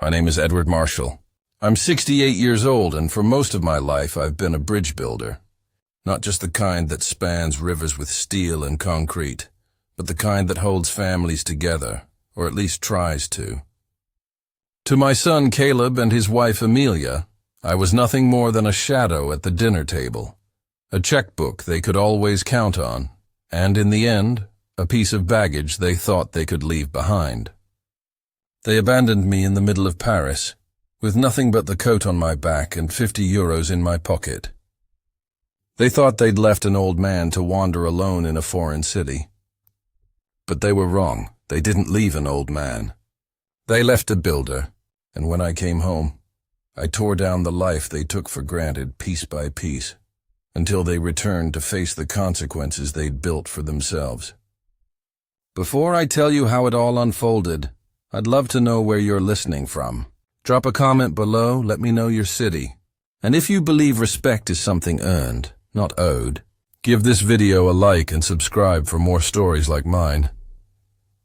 My name is Edward Marshall. I'm 68 years old, and for most of my life I've been a bridge builder. Not just the kind that spans rivers with steel and concrete, but the kind that holds families together, or at least tries to. To my son Caleb and his wife Amelia, I was nothing more than a shadow at the dinner table, a checkbook they could always count on, and in the end, a piece of baggage they thought they could leave behind. They abandoned me in the middle of Paris, with nothing but the coat on my back and 50 euros in my pocket. They thought they'd left an old man to wander alone in a foreign city. But they were wrong. They didn't leave an old man. They left a builder, and when I came home, I tore down the life they took for granted piece by piece, until they returned to face the consequences they'd built for themselves. Before I tell you how it all unfolded, I'd love to know where you're listening from. Drop a comment below, let me know your city. And if you believe respect is something earned, not owed, give this video a like and subscribe for more stories like mine.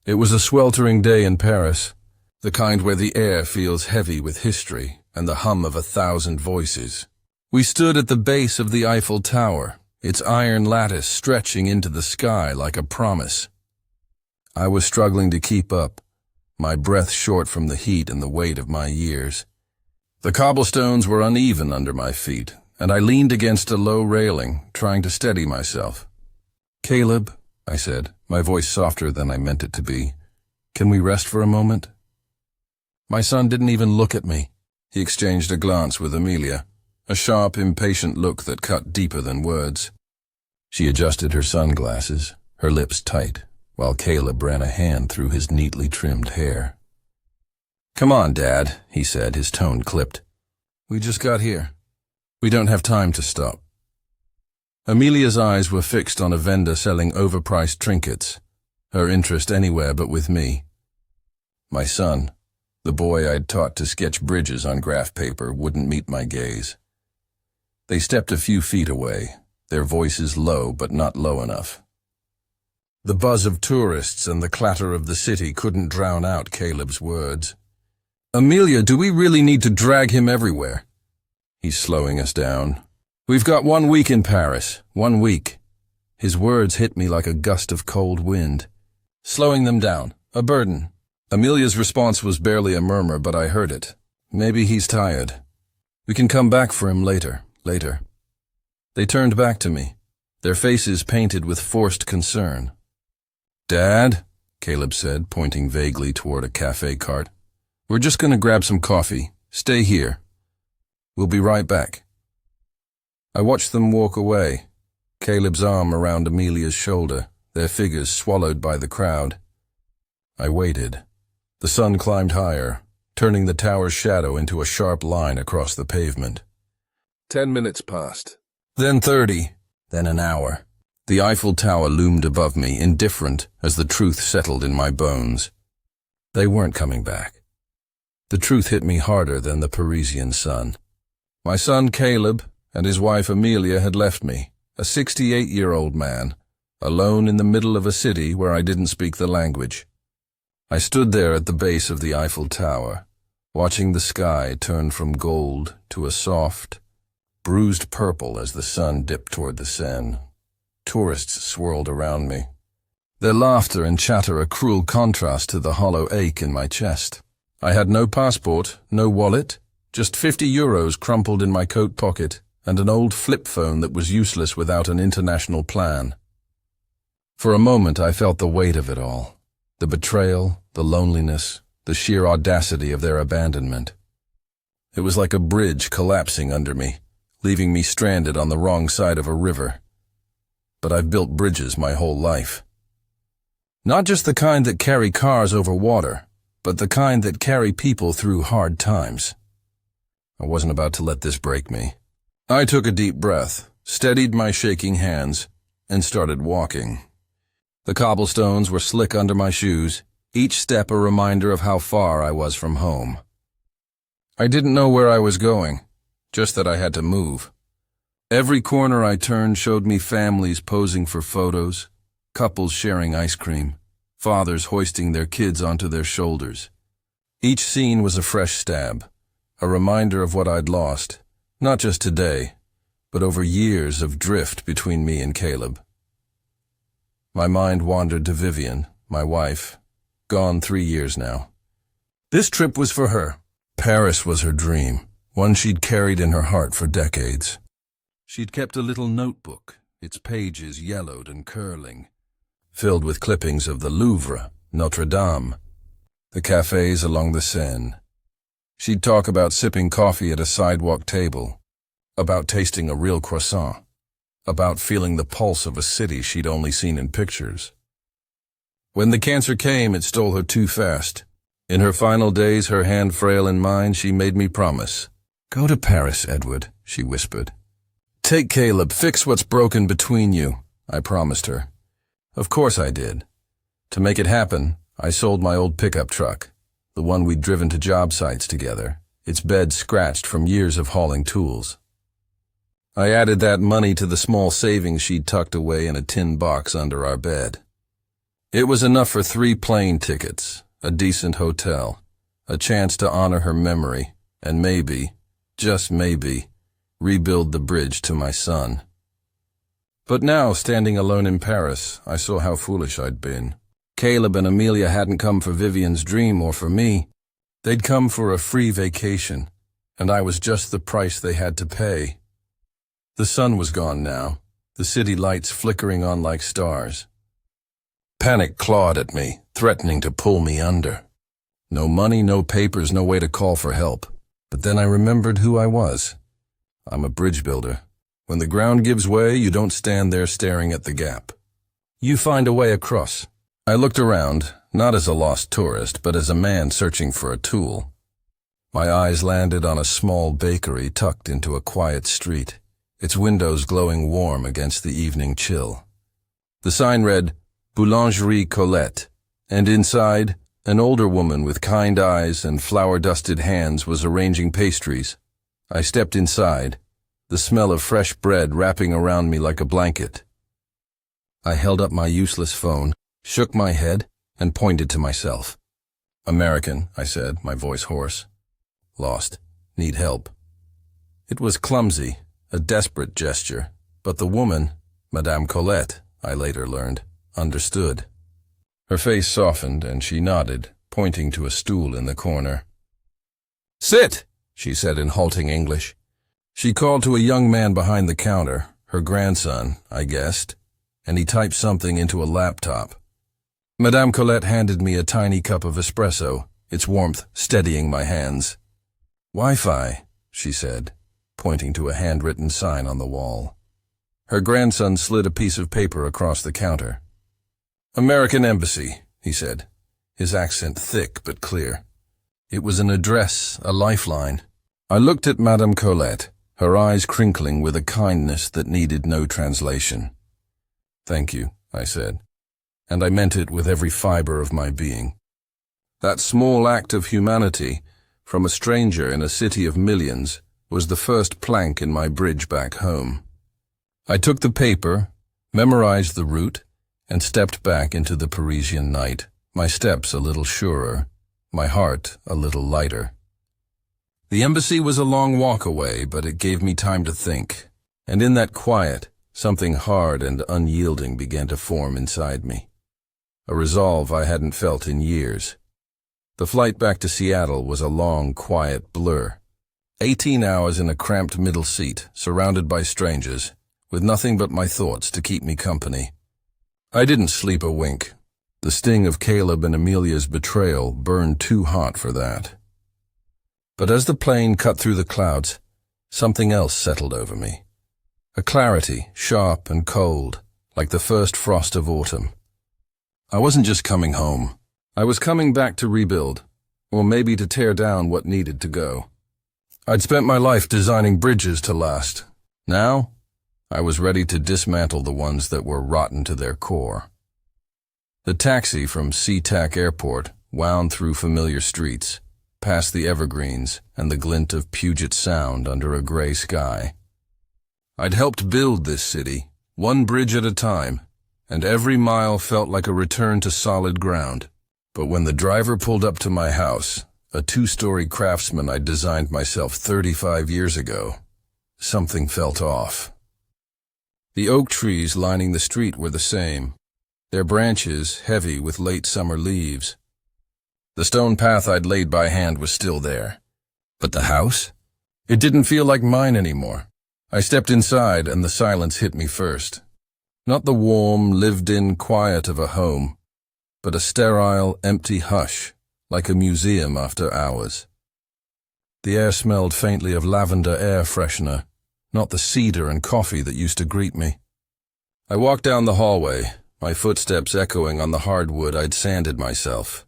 It was a sweltering day in Paris, the kind where the air feels heavy with history and the hum of 1,000 voices. We stood at the base of the Eiffel Tower, its iron lattice stretching into the sky like a promise. I was struggling to keep up, my breath short from the heat and the weight of my years. The cobblestones were uneven under my feet, and I leaned against a low railing, trying to steady myself. "Caleb," I said, my voice softer than I meant it to be, "can we rest for a moment?" My son didn't even look at me. He exchanged a glance with Amelia, a sharp, impatient look that cut deeper than words. She adjusted her sunglasses, her lips tight, while Caleb ran a hand through his neatly trimmed hair. "Come on, Dad," he said, his tone clipped. "We just got here. We don't have time to stop." Amelia's eyes were fixed on a vendor selling overpriced trinkets, her interest anywhere but with me. My son, the boy I'd taught to sketch bridges on graph paper, wouldn't meet my gaze. They stepped a few feet away, their voices low but not low enough. The buzz of tourists and the clatter of the city couldn't drown out Caleb's words. "Amelia, do we really need to drag him everywhere?" He's slowing us down. "We've got 1 week in Paris, 1 week." His words hit me like a gust of cold wind. Slowing them down, a burden. Amelia's response was barely a murmur, but I heard it. "Maybe he's tired. We can come back for him later. They turned back to me, their faces painted with forced concern. "Dad," Caleb said, pointing vaguely toward a cafe cart, "we're just going to grab some coffee. Stay here. We'll be right back." I watched them walk away, Caleb's arm around Amelia's shoulder, their figures swallowed by the crowd. I waited. The sun climbed higher, turning the tower's shadow into a sharp line across the pavement. 10 minutes passed, then 30, then an hour. The Eiffel Tower loomed above me, indifferent as the truth settled in my bones. They weren't coming back. The truth hit me harder than the Parisian sun. My son Caleb and his wife Amelia had left me, a 68-year-old man, alone in the middle of a city where I didn't speak the language. I stood there at the base of the Eiffel Tower, watching the sky turn from gold to a soft, bruised purple as the sun dipped toward the Seine. Tourists swirled around me, their laughter and chatter a cruel contrast to the hollow ache in my chest. I had no passport, no wallet, just 50 euros crumpled in my coat pocket, and an old flip phone that was useless without an international plan. For a moment I felt the weight of it all, the betrayal, the loneliness, the sheer audacity of their abandonment. It was like a bridge collapsing under me, leaving me stranded on the wrong side of a river. But I've built bridges my whole life. Not just the kind that carry cars over water, but the kind that carry people through hard times. I wasn't about to let this break me. I took a deep breath, steadied my shaking hands, and started walking. The cobblestones were slick under my shoes, each step a reminder of how far I was from home. I didn't know where I was going, just that I had to move. Every corner I turned showed me families posing for photos, couples sharing ice cream, fathers hoisting their kids onto their shoulders. Each scene was a fresh stab, a reminder of what I'd lost, not just today, but over years of drift between me and Caleb. My mind wandered to Vivian, my wife, gone 3 years now. This trip was for her. Paris was her dream, one she'd carried in her heart for decades. She'd kept a little notebook, its pages yellowed and curling, filled with clippings of the Louvre, Notre Dame, the cafes along the Seine. She'd talk about sipping coffee at a sidewalk table, about tasting a real croissant, about feeling the pulse of a city she'd only seen in pictures. When the cancer came, it stole her too fast. In her final days, her hand frail in mine, she made me promise. "Go to Paris, Edward," she whispered. "Take Caleb, fix what's broken between you," I promised her. Of course I did. To make it happen, I sold my old pickup truck, the one we'd driven to job sites together, its bed scratched from years of hauling tools. I added that money to the small savings she'd tucked away in a tin box under our bed. It was enough for 3 plane tickets, a decent hotel, a chance to honor her memory, and maybe, just maybe, rebuild the bridge to my son. But now, standing alone in Paris, I saw how foolish I'd been. Caleb and Amelia hadn't come for Vivian's dream or for me. They'd come for a free vacation, and I was just the price they had to pay. The sun was gone now, the city lights flickering on like stars. Panic clawed at me, threatening to pull me under. No money, no papers, no way to call for help. But then I remembered who I was. I'm a bridge builder. When the ground gives way, you don't stand there staring at the gap. You find a way across. I looked around, not as a lost tourist, but as a man searching for a tool. My eyes landed on a small bakery tucked into a quiet street, its windows glowing warm against the evening chill. The sign read, Boulangerie Colette, and inside, an older woman with kind eyes and flour-dusted hands was arranging pastries. I stepped inside, the smell of fresh bread wrapping around me like a blanket. I held up my useless phone, shook my head, and pointed to myself. "American," I said, my voice hoarse. "Lost. Need help." It was clumsy, a desperate gesture, but the woman, Madame Colette, I later learned, understood. Her face softened and she nodded, pointing to a stool in the corner. "Sit," she said in halting English. She called to a young man behind the counter, her grandson, I guessed, and he typed something into a laptop. Madame Colette handed me a tiny cup of espresso, its warmth steadying my hands. "Wi-Fi," she said, pointing to a handwritten sign on the wall. Her grandson slid a piece of paper across the counter. "American Embassy," he said, his accent thick but clear. It was an address, a lifeline. I looked at Madame Colette, her eyes crinkling with a kindness that needed no translation. "Thank you," I said, and I meant it with every fiber of my being. That small act of humanity, from a stranger in a city of millions, was the first plank in my bridge back home. I took the paper, memorized the route, and stepped back into the Parisian night, my steps a little surer, my heart a little lighter. The embassy was a long walk away, but it gave me time to think, and in that quiet, something hard and unyielding began to form inside me. A resolve I hadn't felt in years. The flight back to Seattle was a long, quiet blur. 18 hours in a cramped middle seat, surrounded by strangers, with nothing but my thoughts to keep me company. I didn't sleep a wink. The sting of Caleb and Amelia's betrayal burned too hot for that. But as the plane cut through the clouds, something else settled over me. A clarity, sharp and cold, like the first frost of autumn. I wasn't just coming home. I was coming back to rebuild, or maybe to tear down what needed to go. I'd spent my life designing bridges to last. Now, I was ready to dismantle the ones that were rotten to their core. The taxi from SeaTac Airport wound through familiar streets, past the evergreens and the glint of Puget Sound under a gray sky. I'd helped build this city, one bridge at a time, and every mile felt like a return to solid ground. But when the driver pulled up to my house, a two-story craftsman I'd designed myself 35 years ago. Something felt off. The oak trees lining the street were the same, their branches heavy with late summer leaves. The stone path I'd laid by hand was still there. But the house? It didn't feel like mine anymore. I stepped inside and the silence hit me first. Not the warm, lived-in quiet of a home, but a sterile, empty hush, like a museum after hours. The air smelled faintly of lavender air freshener, not the cedar and coffee that used to greet me. I walked down the hallway, my footsteps echoing on the hardwood I'd sanded myself.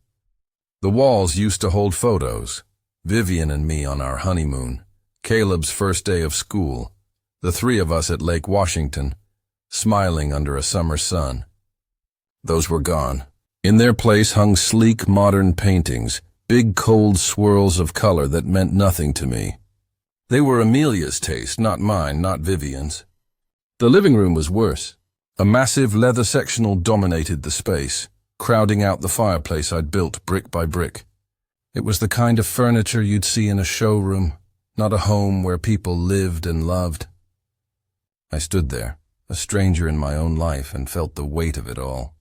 The walls used to hold photos, Vivian and me on our honeymoon, Caleb's first day of school, the three of us at Lake Washington, smiling under a summer sun. Those were gone. In their place hung sleek, modern paintings, big cold swirls of color that meant nothing to me. They were Amelia's taste, not mine, not Vivian's. The living room was worse. A massive leather sectional dominated the space, crowding out the fireplace I'd built brick by brick. It was the kind of furniture you'd see in a showroom, not a home where people lived and loved. I stood there, a stranger in my own life, and felt the weight of it all.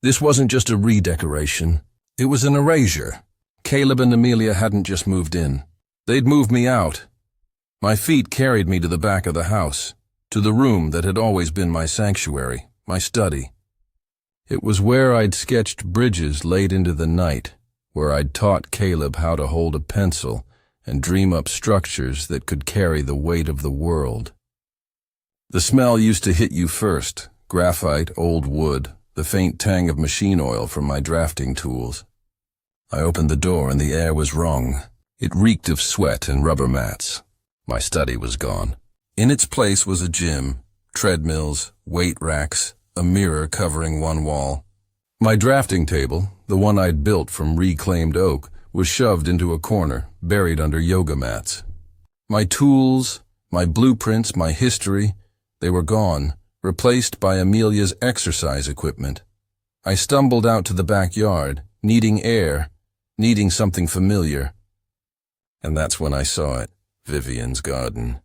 This wasn't just a redecoration. It was an erasure. Caleb and Amelia hadn't just moved in. They'd moved me out. My feet carried me to the back of the house, to the room that had always been my sanctuary, my study. It was where I'd sketched bridges late into the night, where I'd taught Caleb how to hold a pencil and dream up structures that could carry the weight of the world. The smell used to hit you first, graphite, old wood, the faint tang of machine oil from my drafting tools. I opened the door and the air was wrong. It reeked of sweat and rubber mats. My study was gone. In its place was a gym, treadmills, weight racks, a mirror covering one wall. My drafting table, the one I'd built from reclaimed oak, was shoved into a corner, buried under yoga mats. My tools, my blueprints, my history, they were gone, replaced by Amelia's exercise equipment. I stumbled out to the backyard, needing air, needing something familiar. And that's when I saw it, Vivian's garden.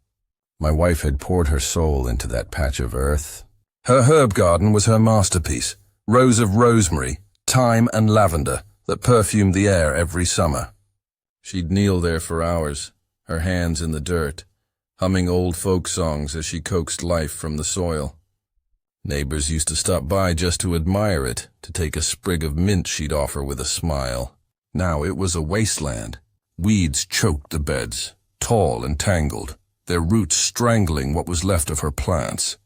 My wife had poured her soul into that patch of earth. Her herb garden was her masterpiece, rows of rosemary, thyme and lavender that perfumed the air every summer. She'd kneel there for hours, her hands in the dirt, humming old folk songs as she coaxed life from the soil. Neighbors used to stop by just to admire it, to take a sprig of mint she'd offer with a smile. Now it was a wasteland. Weeds choked the beds, tall and tangled, their roots strangling what was left of her plants.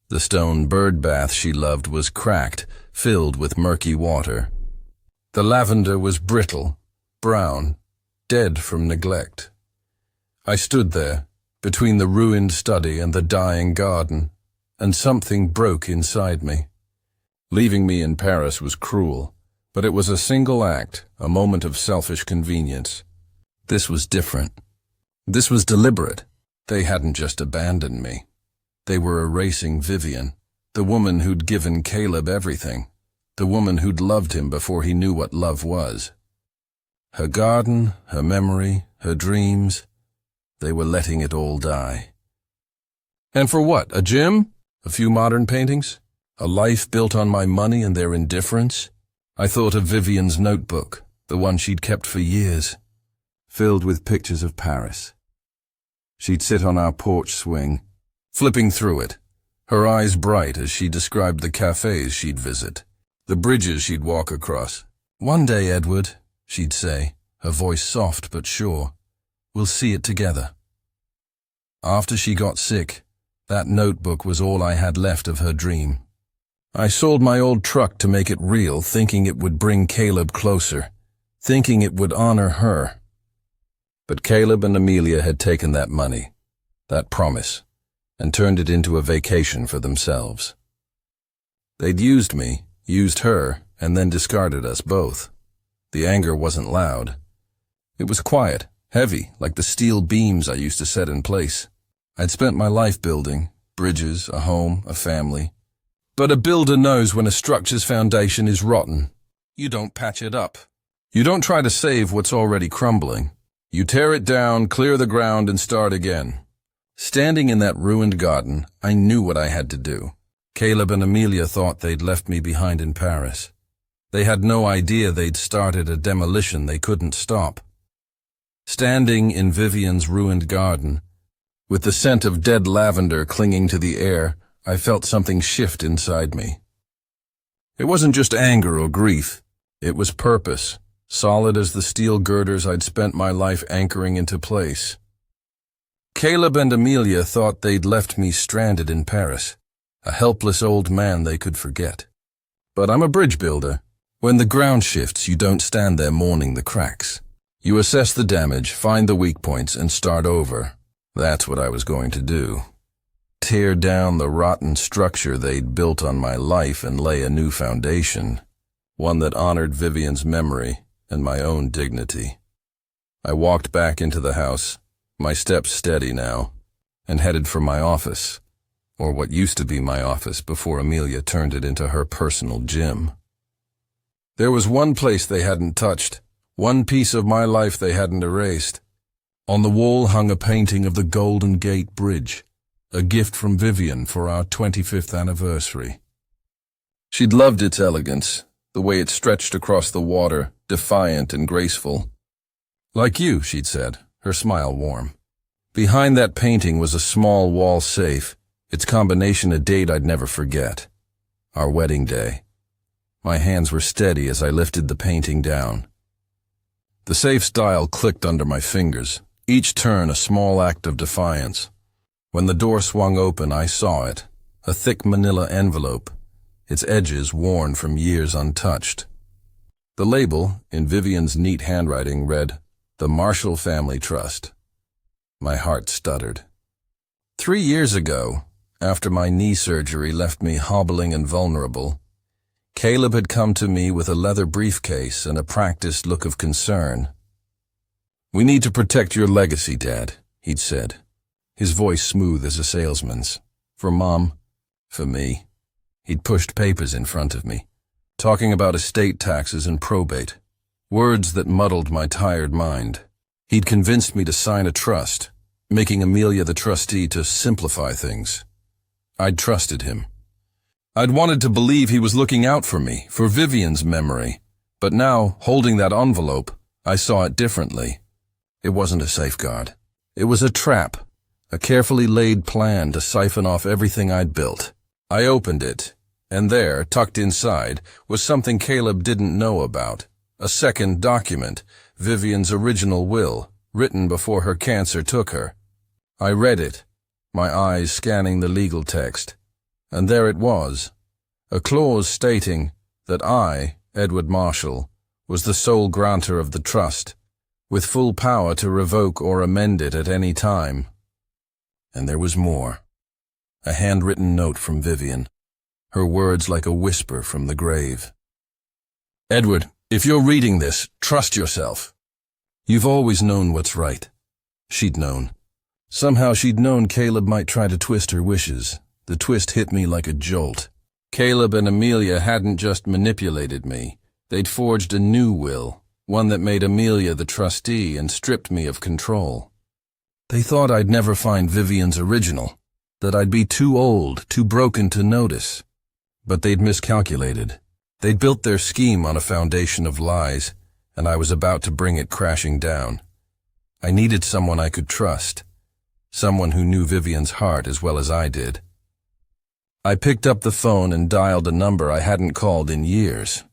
The stone bird bath she loved was cracked, filled with murky water. The lavender was brittle, brown, dead from neglect. I stood there, between the ruined study and the dying garden, and something broke inside me. Leaving me in Paris was cruel, but it was a single act, a moment of selfish convenience. This was different. This was deliberate. They hadn't just abandoned me. They were erasing Vivian, the woman who'd given Caleb everything, the woman who'd loved him before he knew what love was. Her garden, her memory, her dreams, they were letting it all die. And for what? A gym? A few modern paintings? A life built on my money and their indifference? I thought of Vivian's notebook, the one she'd kept for years, filled with pictures of Paris. She'd sit on our porch swing, flipping through it, her eyes bright as she described the cafes she'd visit, the bridges she'd walk across. "One day, Edward," she'd say, her voice soft but sure, "we'll see it together." After she got sick, that notebook was all I had left of her dream. I sold my old truck to make it real, thinking it would bring Caleb closer, thinking it would honor her. But Caleb and Amelia had taken that money, that promise, and turned it into a vacation for themselves. They'd used me, used her, and then discarded us both. The anger wasn't loud. It was quiet, heavy, like the steel beams I used to set in place. I'd spent my life building, bridges, a home, a family. But a builder knows when a structure's foundation is rotten. You don't patch it up. You don't try to save what's already crumbling. You tear it down, clear the ground, and start again. Standing in that ruined garden, I knew what I had to do. Caleb and Amelia thought they'd left me behind in Paris. They had no idea they'd started a demolition they couldn't stop. Standing in Vivian's ruined garden, with the scent of dead lavender clinging to the air, I felt something shift inside me. It wasn't just anger or grief. It was purpose, solid as the steel girders I'd spent my life anchoring into place. Caleb and Amelia thought they'd left me stranded in Paris, a helpless old man they could forget. But I'm a bridge builder. When the ground shifts, you don't stand there mourning the cracks. You assess the damage, find the weak points, and start over. That's what I was going to do. Tear down the rotten structure they'd built on my life and lay a new foundation, one that honored Vivian's memory and my own dignity. I walked back into the house, my steps steady now, and headed for my office, or what used to be my office before Amelia turned it into her personal gym. There was one place they hadn't touched, one piece of my life they hadn't erased. On the wall hung a painting of the Golden Gate Bridge, a gift from Vivian for our 25th anniversary. She'd loved its elegance, the way it stretched across the water, defiant and graceful. Like you, she'd said, her smile warm. Behind that painting was a small wall safe, its combination a date I'd never forget. Our wedding day. My hands were steady as I lifted the painting down. The safe's dial clicked under my fingers, each turn a small act of defiance. When the door swung open, I saw it, a thick manila envelope, its edges worn from years untouched. The label, in Vivian's neat handwriting, read, "The Marshall Family Trust." My heart stuttered. 3 years ago, after my knee surgery left me hobbling and vulnerable, Caleb had come to me with a leather briefcase and a practiced look of concern. "We need to protect your legacy, Dad," he'd said, his voice smooth as a salesman's. "For Mom, for me." He'd pushed papers in front of me, talking about estate taxes and probate, words that muddled my tired mind. He'd convinced me to sign a trust, making Amelia the trustee to simplify things. I'd trusted him. I'd wanted to believe he was looking out for me, for Vivian's memory, but now, holding that envelope, I saw it differently. It wasn't a safeguard. It was a trap, a carefully laid plan to siphon off everything I'd built. I opened it, and there, tucked inside, was something Caleb didn't know about. A second document, Vivian's original will, written before her cancer took her. I read it, my eyes scanning the legal text, and there it was, a clause stating that I, Edward Marshall, was the sole grantor of the trust, with full power to revoke or amend it at any time. And there was more. A handwritten note from Vivian, her words like a whisper from the grave. "Edward, if you're reading this, trust yourself. You've always known what's right." She'd known. Somehow she'd known Caleb might try to twist her wishes. The twist hit me like a jolt. Caleb and Amelia hadn't just manipulated me. They'd forged a new will, one that made Amelia the trustee and stripped me of control. They thought I'd never find Vivian's original, that I'd be too old, too broken to notice. But they'd miscalculated. They'd built their scheme on a foundation of lies, and I was about to bring it crashing down. I needed someone I could trust, someone who knew Vivian's heart as well as I did. I picked up the phone and dialed a number I hadn't called in years.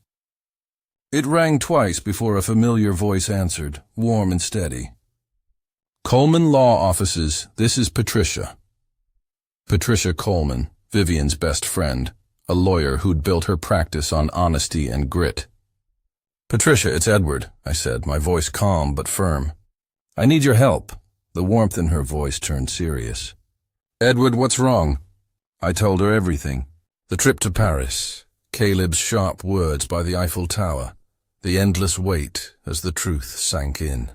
It rang twice before a familiar voice answered, warm and steady. "Coleman Law Offices, this is Patricia." Patricia Coleman, Vivian's best friend, a lawyer who'd built her practice on honesty and grit. "Patricia, it's Edward," I said, my voice calm but firm. "I need your help." The warmth in her voice turned serious. "Edward, what's wrong?" I told her everything. The trip to Paris, Caleb's sharp words by the Eiffel Tower, the endless wait as the truth sank in.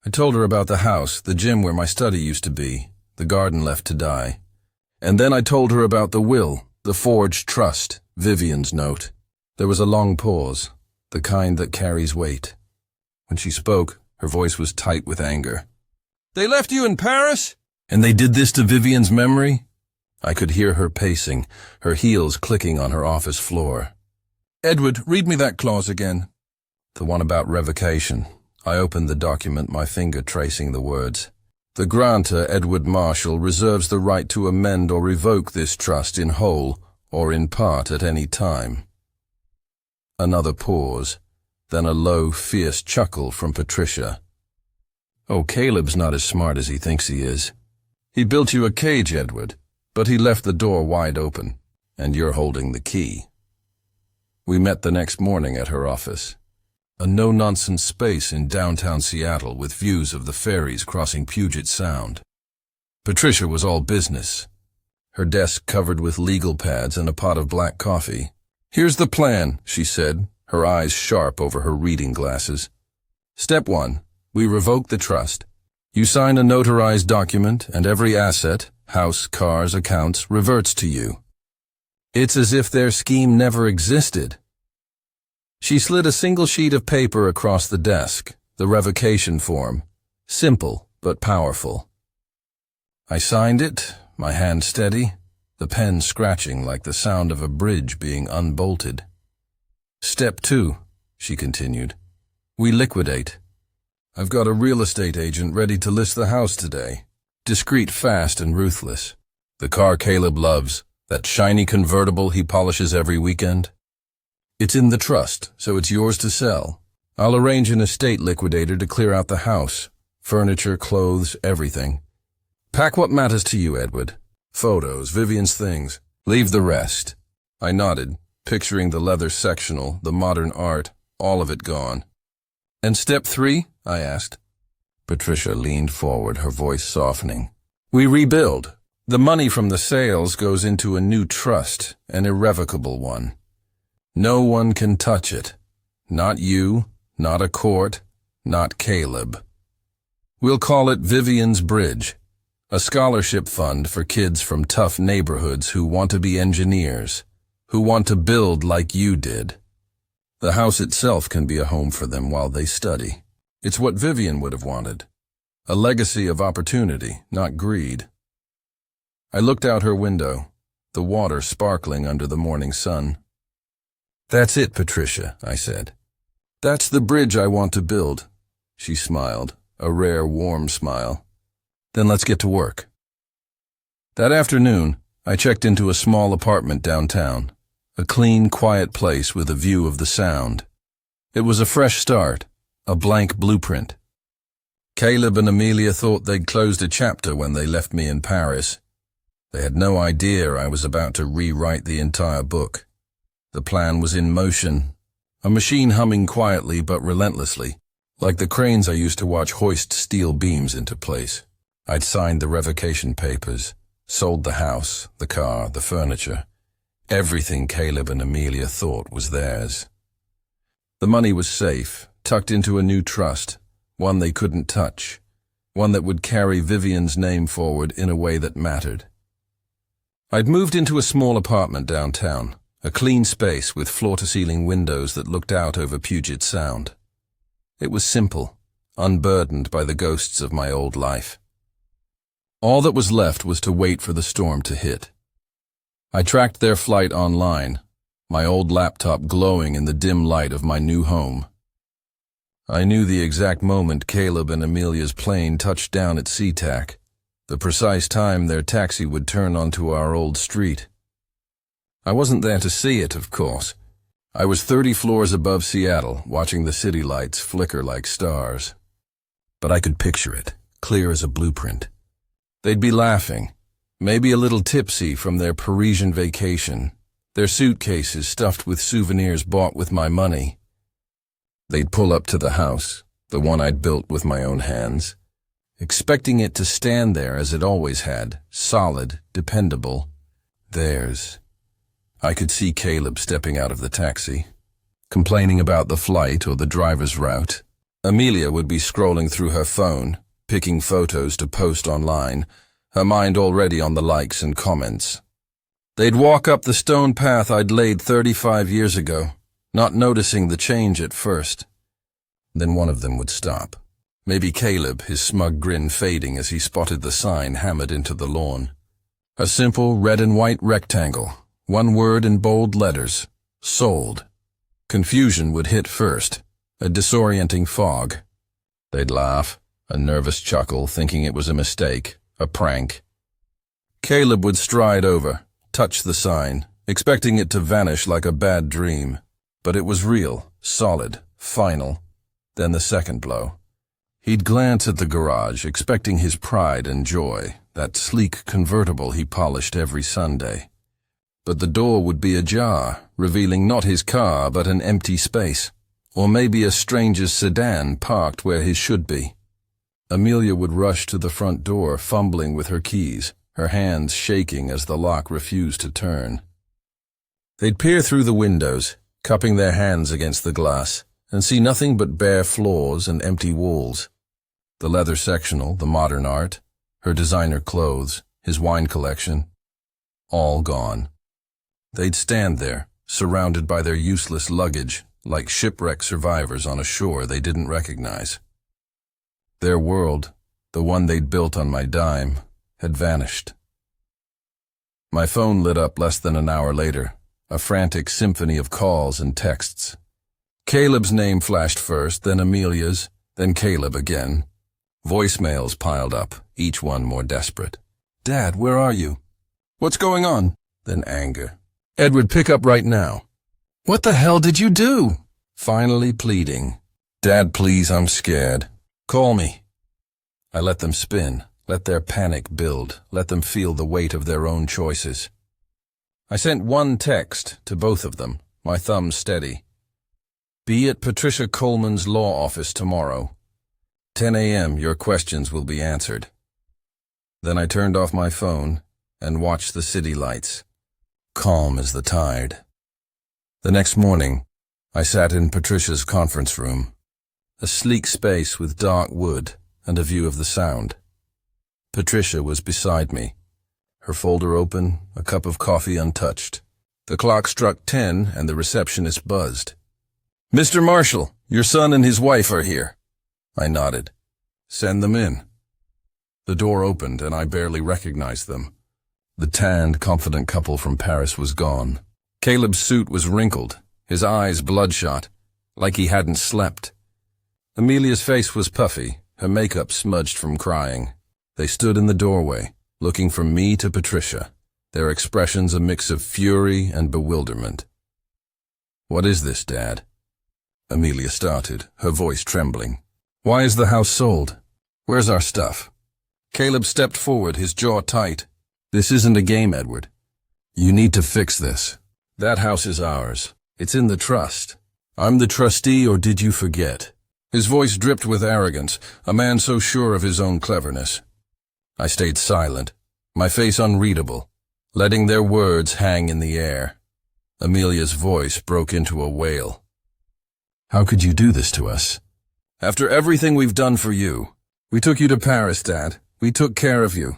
I told her about the house, the gym where my study used to be, the garden left to die. And then I told her about the will, the forged trust, Vivian's note. There was a long pause. the kind that carries weight. When she spoke, her voice was tight with anger. "They left you in Paris? And they did this to Vivian's memory?" I could hear her pacing, her heels clicking on her office floor. "Edward, read me that clause again." "The one about revocation." I opened the document, my finger tracing the words. "The grantor, Edward Marshall, reserves the right to amend or revoke this trust in whole or in part at any time." Another pause, then a low, fierce chuckle from Patricia. "Oh, Caleb's not as smart as he thinks he is. He built you a cage, Edward, but he left the door wide open, and you're holding the key." We met the next morning at her office. A no-nonsense space in downtown Seattle with views of the ferries crossing Puget Sound. Patricia was all business, her desk covered with legal pads and a pot of black coffee. "Here's the plan," she said, her eyes sharp over her reading glasses. "Step 1. We revoke the trust. You sign a notarized document, and every asset, house, cars, accounts, reverts to you. It's as if their scheme never existed." She slid a single sheet of paper across the desk, the revocation form, simple but powerful. I signed it, my hand steady, the pen scratching like the sound of a bridge being unbolted. "Step 2, she continued. "We liquidate. I've got a real estate agent ready to list the house today. Discreet, fast, and ruthless. The car Caleb loves, that shiny convertible he polishes every weekend. It's in the trust, so it's yours to sell. I'll arrange an estate liquidator to clear out the house. Furniture, clothes, everything. Pack what matters to you, Edward. Photos, Vivian's things. Leave the rest." I nodded, picturing the leather sectional, the modern art, all of it gone. "And step 3? I asked. Patricia leaned forward, her voice softening. "We rebuild. The money from the sales goes into a new trust, an irrevocable one. No one can touch it. Not you, not a court, not Caleb. We'll call it Vivian's Bridge, a scholarship fund for kids from tough neighborhoods who want to be engineers, who want to build like you did. The house itself can be a home for them while they study. It's what Vivian would have wanted. A legacy of opportunity, not greed." I looked out her window, the water sparkling under the morning sun. "That's it, Patricia," I said. "That's the bridge I want to build." She smiled, a rare, warm smile. "Then let's get to work." That afternoon, I checked into a small apartment downtown, a clean, quiet place with a view of the Sound. It was a fresh start, a blank blueprint. Caleb and Amelia thought they'd closed a chapter when they left me in Paris. They had no idea I was about to rewrite the entire book. The plan was in motion, a machine humming quietly but relentlessly, like the cranes I used to watch hoist steel beams into place. I'd signed the revocation papers, sold the house, the car, the furniture. Everything Caleb and Amelia thought was theirs. The money was safe, tucked into a new trust, one they couldn't touch, one that would carry Vivian's name forward in a way that mattered. I'd moved into a small apartment downtown, a clean space with floor-to-ceiling windows that looked out over Puget Sound. It was simple, unburdened by the ghosts of my old life. All that was left was to wait for the storm to hit. I tracked their flight online, my old laptop glowing in the dim light of my new home. I knew the exact moment Caleb and Amelia's plane touched down at SeaTac, the precise time their taxi would turn onto our old street. I wasn't there to see it, of course. I was 30 floors above Seattle, watching the city lights flicker like stars. But I could picture it, clear as a blueprint. They'd be laughing, maybe a little tipsy from their Parisian vacation, their suitcases stuffed with souvenirs bought with my money. They'd pull up to the house, the one I'd built with my own hands, expecting it to stand there as it always had, solid, dependable, theirs. I could see Caleb stepping out of the taxi, complaining about the flight or the driver's route. Amelia would be scrolling through her phone, picking photos to post online, her mind already on the likes and comments. They'd walk up the stone path I'd laid 35 years ago, not noticing the change at first. Then one of them would stop. Maybe Caleb, his smug grin fading as he spotted the sign hammered into the lawn. A simple red and white rectangle, one word in bold letters, sold. Confusion would hit first, a disorienting fog. They'd laugh, a nervous chuckle, thinking it was a mistake, a prank. Caleb would stride over, touch the sign, expecting it to vanish like a bad dream. But it was real, solid, final. Then the second blow. He'd glance at the garage, expecting his pride and joy, that sleek convertible he polished every Sunday. But the door would be ajar, revealing not his car but an empty space, or maybe a stranger's sedan parked where his should be. Amelia would rush to the front door, fumbling with her keys, her hands shaking as the lock refused to turn. They'd peer through the windows, cupping their hands against the glass, and see nothing but bare floors and empty walls. The leather sectional, the modern art, her designer clothes, his wine collection, all gone. They'd stand there, surrounded by their useless luggage, like shipwreck survivors on a shore they didn't recognize. Their world, the one they'd built on my dime, had vanished. My phone lit up less than an hour later, a frantic symphony of calls and texts. Caleb's name flashed first, then Amelia's, then Caleb again. Voicemails piled up, each one more desperate. "Dad, where are you? What's going on?" Then anger. "Edward, pick up right now." "What the hell did you do?" Finally pleading. "Dad, please, I'm scared. Call me." I let them spin, let their panic build, let them feel the weight of their own choices. I sent one text to both of them, my thumb steady. "Be at Patricia Coleman's law office tomorrow. 10 a.m. your questions will be answered." Then I turned off my phone and watched the city lights, calm as the tide. The next morning, I sat in Patricia's conference room, a sleek space with dark wood and a view of the Sound. Patricia was beside me, her folder open, a cup of coffee untouched. The clock struck 10 and the receptionist buzzed. "Mr. Marshall, your son and his wife are here." I nodded. "Send them in." The door opened and I barely recognized them. The tanned, confident couple from Paris was gone. Caleb's suit was wrinkled, his eyes bloodshot, like he hadn't slept. Amelia's face was puffy, her makeup smudged from crying. They stood in the doorway, looking from me to Patricia, their expressions a mix of fury and bewilderment. "What is this, Dad?" Amelia started, her voice trembling. "Why is the house sold? Where's our stuff?" Caleb stepped forward, his jaw tight. "This isn't a game, Edward. You need to fix this. That house is ours. It's in the trust. I'm the trustee, or did you forget?" His voice dripped with arrogance, a man so sure of his own cleverness. I stayed silent, my face unreadable, letting their words hang in the air. Amelia's voice broke into a wail. "How could you do this to us? After everything we've done for you. We took you to Paris, Dad. We took care of you."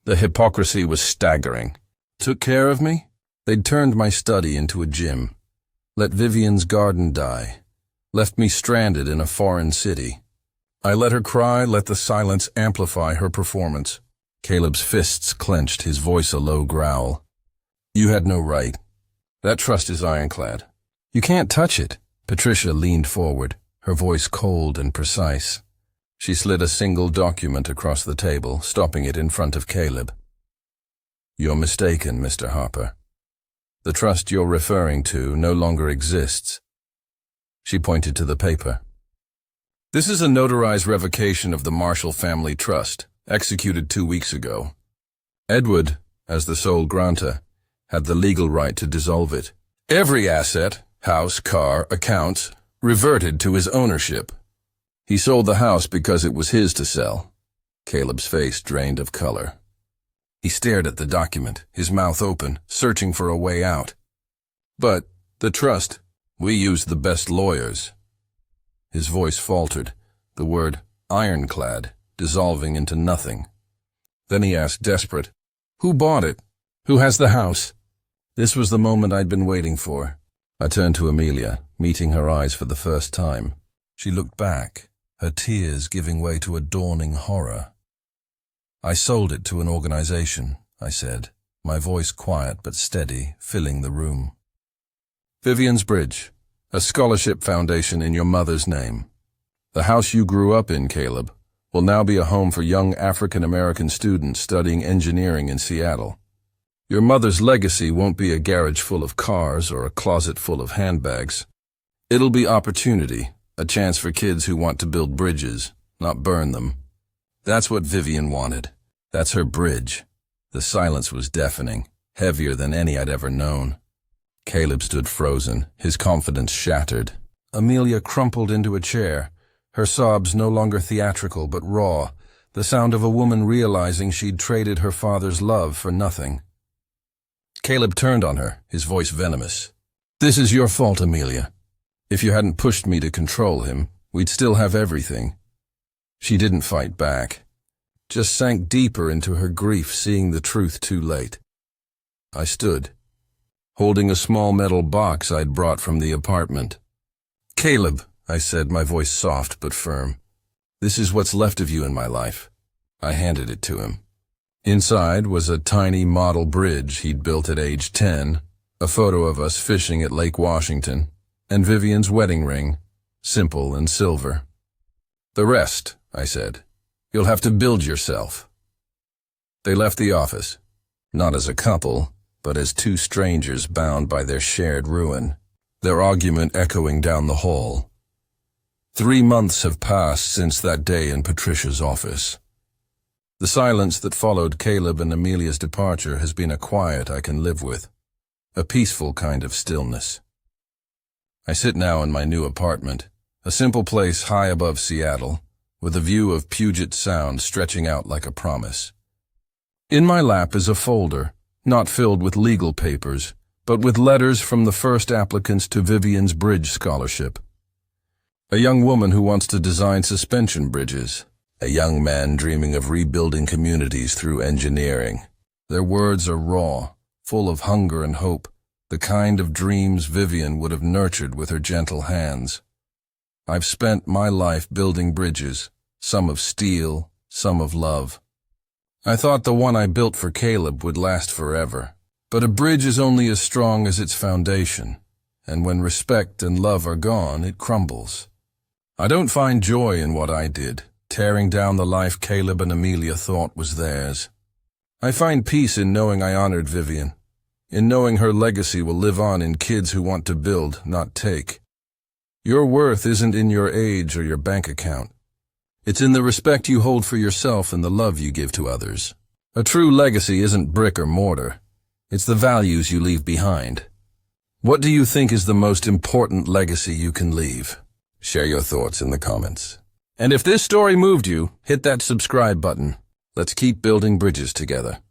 The hypocrisy was staggering. Took care of me? They'd turned my study into a gym. Let Vivian's garden die. Left me stranded in a foreign city. I let her cry, let the silence amplify her performance. Caleb's fists clenched, his voice a low growl. "You had no right. That trust is ironclad. You can't touch it." Patricia leaned forward, her voice cold and precise. She slid a single document across the table, stopping it in front of Caleb. "You're mistaken, Mr. Harper. The trust you're referring to no longer exists." She pointed to the paper. "This is a notarized revocation of the Marshall family trust, executed 2 weeks ago. Edward, as the sole grantor, had the legal right to dissolve it. Every asset, house, car, accounts, reverted to his ownership. He sold the house because it was his to sell." Caleb's face drained of color. He stared at the document, his mouth open, searching for a way out. "But the trust, we used the best lawyers." His voice faltered, the word ironclad dissolving into nothing. Then he asked, desperate, "Who bought it? Who has the house?" This was the moment I'd been waiting for. I turned to Amelia, meeting her eyes for the first time. She looked back, her tears giving way to a dawning horror. "I sold it to an organization," I said, my voice quiet but steady, filling the room. "Vivian's Bridge, a scholarship foundation in your mother's name. The house you grew up in, Caleb, will now be a home for young African-American students studying engineering in Seattle. Your mother's legacy won't be a garage full of cars or a closet full of handbags. It'll be opportunity, a chance for kids who want to build bridges, not burn them. That's what Vivian wanted. That's her bridge." The silence was deafening, heavier than any I'd ever known. Caleb stood frozen, his confidence shattered. Amelia crumpled into a chair, her sobs no longer theatrical but raw, the sound of a woman realizing she'd traded her father's love for nothing. Caleb turned on her, his voice venomous. "This is your fault, Amelia. If you hadn't pushed me to control him, we'd still have everything." She didn't fight back, just sank deeper into her grief, seeing the truth too late. I stood, holding a small metal box I'd brought from the apartment. "Caleb," I said, my voice soft but firm, "this is what's left of you in my life." I handed it to him. Inside was a tiny model bridge he'd built at age 10, a photo of us fishing at Lake Washington, and Vivian's wedding ring, simple and silver. "The rest," I said, "you'll have to build yourself." They left the office, not as a couple, but as two strangers bound by their shared ruin, their argument echoing down the hall. 3 months have passed since that day in Patricia's office. The silence that followed Caleb and Amelia's departure has been a quiet I can live with, a peaceful kind of stillness. I sit now in my new apartment, a simple place high above Seattle, with a view of Puget Sound stretching out like a promise. In my lap is a folder, not filled with legal papers, but with letters from the first applicants to Vivian's Bridge Scholarship. A young woman who wants to design suspension bridges, a young man dreaming of rebuilding communities through engineering. Their words are raw, full of hunger and hope, the kind of dreams Vivian would have nurtured with her gentle hands. I've spent my life building bridges, some of steel, some of love. I thought the one I built for Caleb would last forever. But a bridge is only as strong as its foundation, and when respect and love are gone, it crumbles. I don't find joy in what I did, tearing down the life Caleb and Amelia thought was theirs. I find peace in knowing I honored Vivian, in knowing her legacy will live on in kids who want to build, not take. Your worth isn't in your age or your bank account. It's in the respect you hold for yourself and the love you give to others. A true legacy isn't brick or mortar. It's the values you leave behind. What do you think is the most important legacy you can leave? Share your thoughts in the comments. And if this story moved you, hit that subscribe button. Let's keep building bridges together.